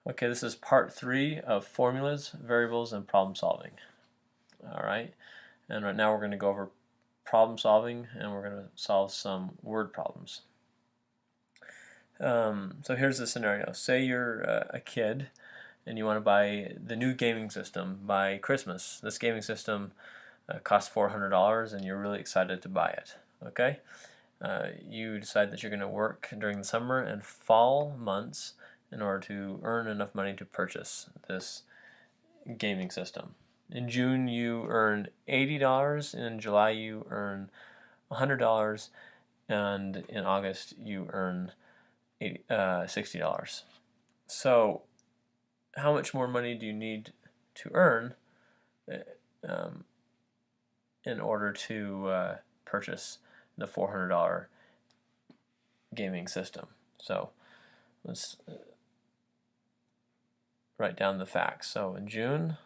Okay, this is part 3 of formulas, variables, and problem solving. Alright, and right now we're going to go over problem solving and we're going to solve some word problems. So here's the scenario. Say you're a kid and you want to buy the new gaming system by Christmas. This gaming system costs $400 and you're really excited to buy it. Okay? You decide that you're going to work during the summer and fall months in order to earn enough money to purchase this gaming system. In June you earn $80, in July you earn $100, and in August you earn $60. So how much more money do you need to earn um, in order to purchase the $400 gaming system? So let's write down the facts. So in June,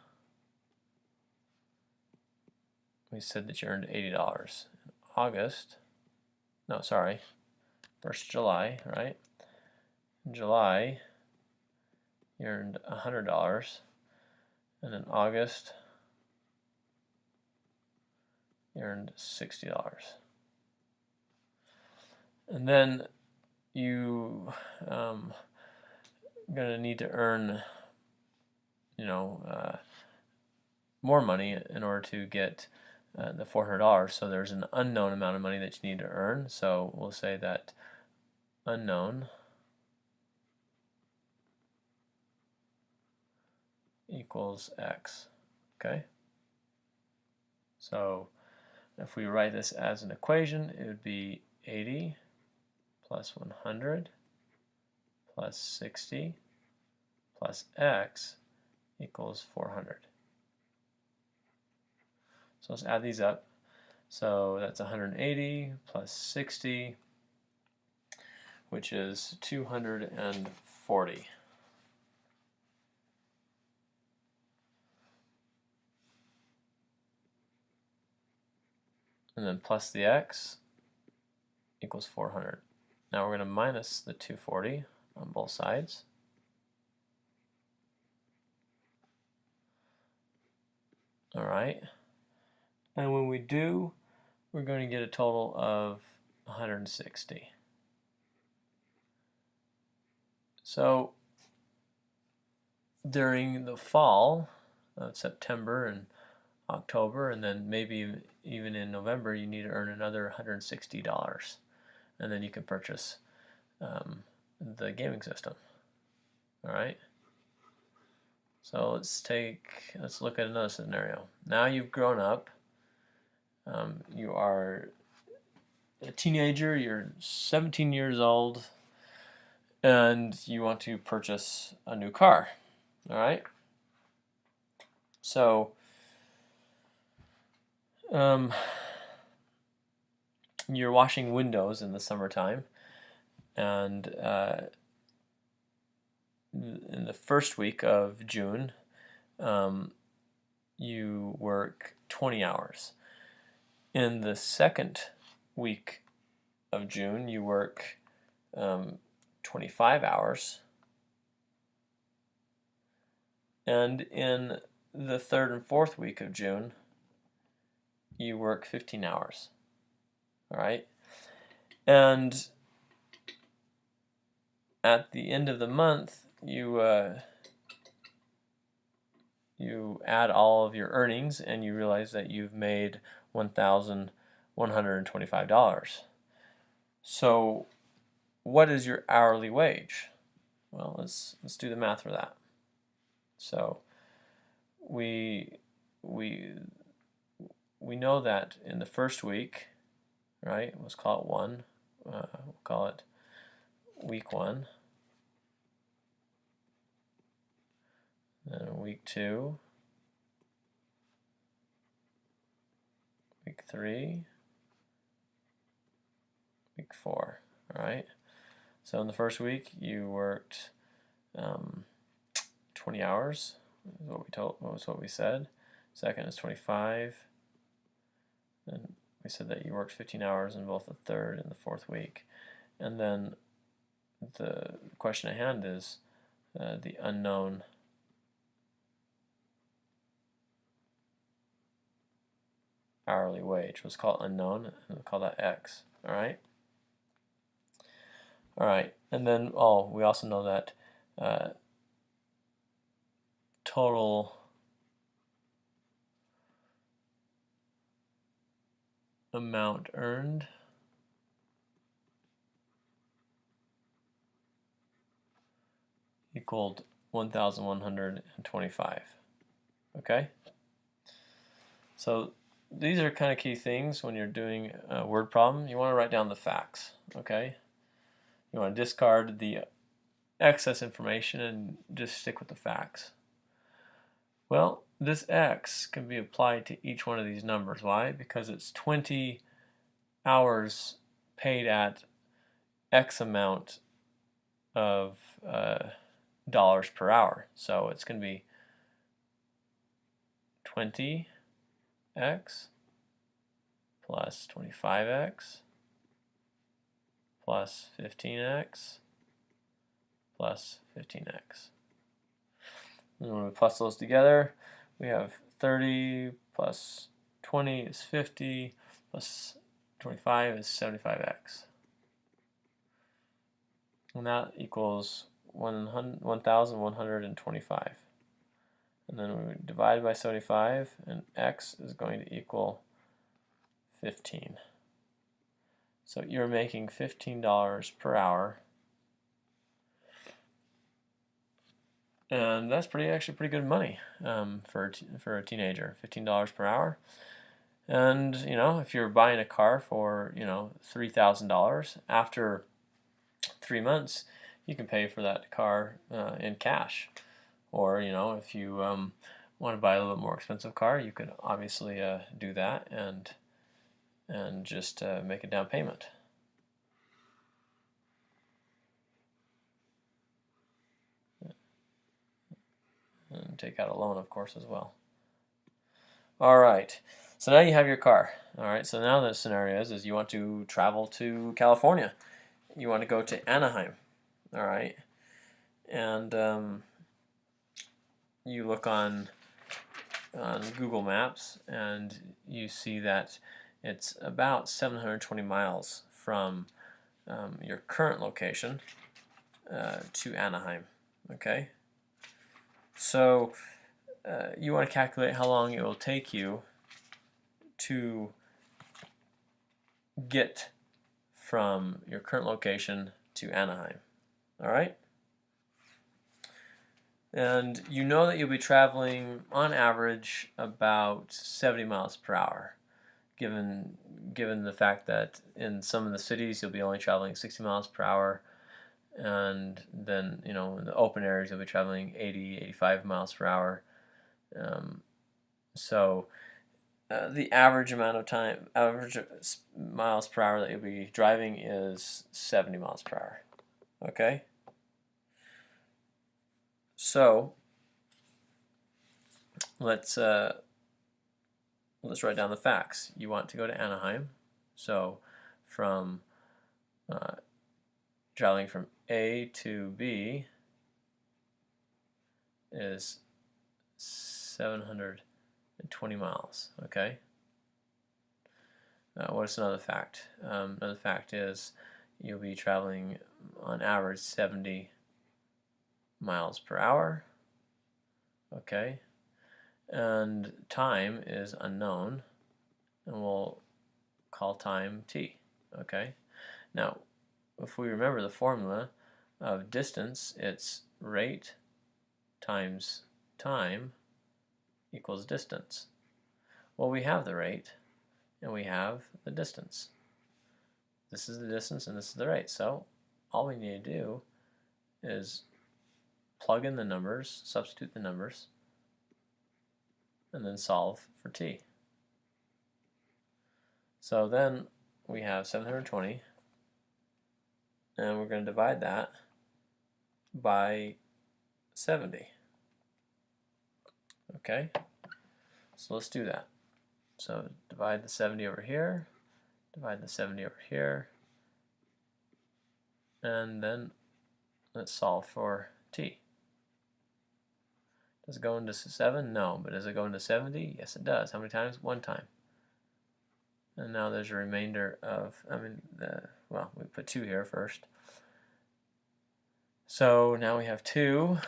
we said that you earned $80. In August, no, sorry, first July, right? In July, you earned $100, and in August, you earned $60. And then you gonna need to earn, more money in order to get the $400. So there's an unknown amount of money that you need to earn. So we'll say that unknown equals X. Okay? So if we write this as an equation, it would be 80 plus 100 plus 60 plus X equals 400. So let's add these up. So that's 180 plus 60, which is 240. And then plus the X equals 400. Now we're going to minus the 240 on both sides. Alright. And when we do, we're going to get a total of 160. So during the fall of September and October, and then maybe even in November, you need to earn another $160, and then you can purchase the gaming system. All right. So let's look at another scenario. Now you've grown up. You are a teenager. You're 17 years old, and you want to purchase a new car. All right. So you're washing windows in the summertime, and in the first week of June, you work 20 hours. In the second week of June, you work 25 hours. And in the third and fourth week of June, you work 15 hours. All right? And at the end of the month, you add all of your earnings and you realize that you've made $1,125. So what is your hourly wage? Well, let's do the math for that. So we know that in the first week, right? Let's call it 1. We'll call it week 1. Then week 2, week 3, week 4. All right. So in the first week, you worked 20 hours. Was what we said. Second is 25. And we said that you worked 15 hours in both the third and the fourth week. And then the question at hand is the unknown hourly wage. Let's call it unknown, and we'll call that x. All right. All right, and then we also know that total amount earned equaled 1,125. Okay? So these are kind of key things when you're doing a word problem. You want to write down the facts. Okay? You want to discard the excess information and just stick with the facts. Well, this x can be applied to each one of these numbers. Why? Because it's 20 hours paid at X amount of dollars per hour. So it's going to be 20x plus 25x plus 15x plus 15x. And when we plus those together, we have 30 plus 20 is 50 plus 25 is 75x. And that equals 1,125. And then we divide by 75, and x is going to equal 15. So you're making $15 per hour. And that's actually pretty good money for a teenager, $15 per hour. And if you're buying a car for $3,000, after 3 months, you can pay for that car in cash. Or if you want to buy a little bit more expensive car, you could obviously do that and just make a down payment. And take out a loan, of course, as well. All right, so now you have your car. All right, so now the scenario is you want to travel to California. You want to go to Anaheim. All right, and you look on Google Maps and you see that it's about 720 miles from your current location to Anaheim. Okay, so you want to calculate how long it will take you to get from your current location to Anaheim. All right? And you know that you'll be traveling on average about 70 miles per hour, given the fact that in some of the cities you'll be only traveling 60 miles per hour, and then in the open areas you'll be traveling 80, 85 miles per hour. So the average miles per hour that you'll be driving is 70 miles per hour. Okay? So let's write down the facts. You want to go to Anaheim. So from traveling from A to B is 720 miles. Okay. What's another fact? Another fact is you'll be traveling on average 70 miles per hour. Okay. And time is unknown, and we'll call time t. Okay. Now, if we remember the formula of distance, it's rate times time equals distance. Well, we have the rate and we have the distance. This is the distance and this is the rate. So all we need to do is plug in the numbers, substitute the numbers, and then solve for t. So then we have 720, and we're going to divide that by 70. Okay, so let's do that. So divide the 70 over here, divide the 70 over here, and then let's solve for t. Does it go into 7? No. But does it go into 70? Yes, it does. How many times? 1 time. And now there's a remainder of, well, we put 2 here first. So now we have 2.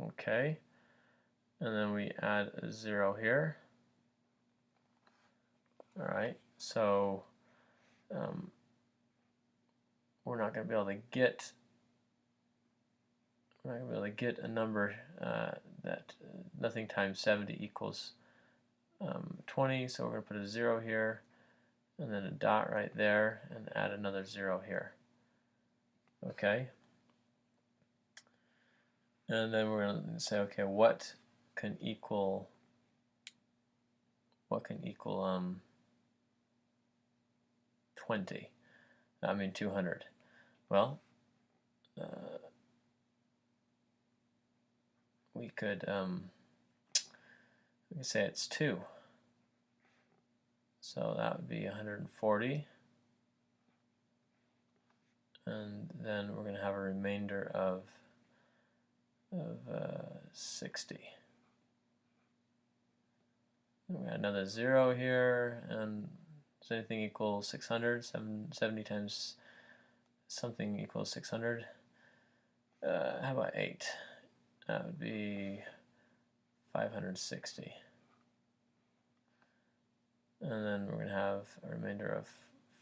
Okay. And then we add a 0 here. Alright, so we're not going to be able to get a number that nothing times 70 equals 20, so we're going to put a 0 here, and then a dot right there, and add another 0 here. Okay. And then we're going to say, okay, what can equal 20? I mean 200. Well, we could say it's 2. So that would be 140. And then we're going to have a remainder of 60. We got another 0 here, and does anything equal 600? 70 times something equals 600. How about 8? That would be 560. And then we're going to have a remainder of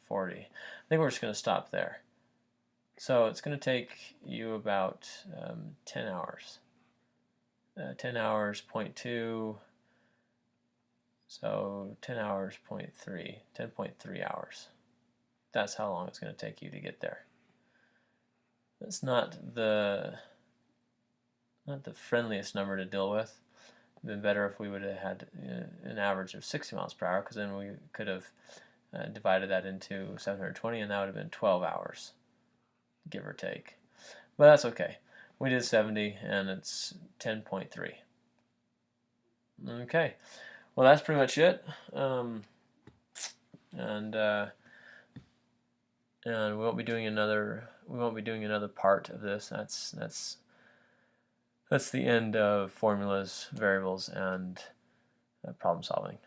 40. I think we're just going to stop there. So it's going to take you about 10 hours. 10 hours, 0.2. So 10 hours, 0.3, 10.3 hours. That's how long it's going to take you to get there. That's not the friendliest number to deal with. It'd been better if we would have had an average of 60 miles per hour, because then we could have divided that into 720, and that would have been 12 hours, give or take. But that's okay. We did 70, and it's 10.3. Okay. Well, that's pretty much it, and we won't be doing another. We won't be doing another part of this. That's the end of formulas, variables, and problem solving.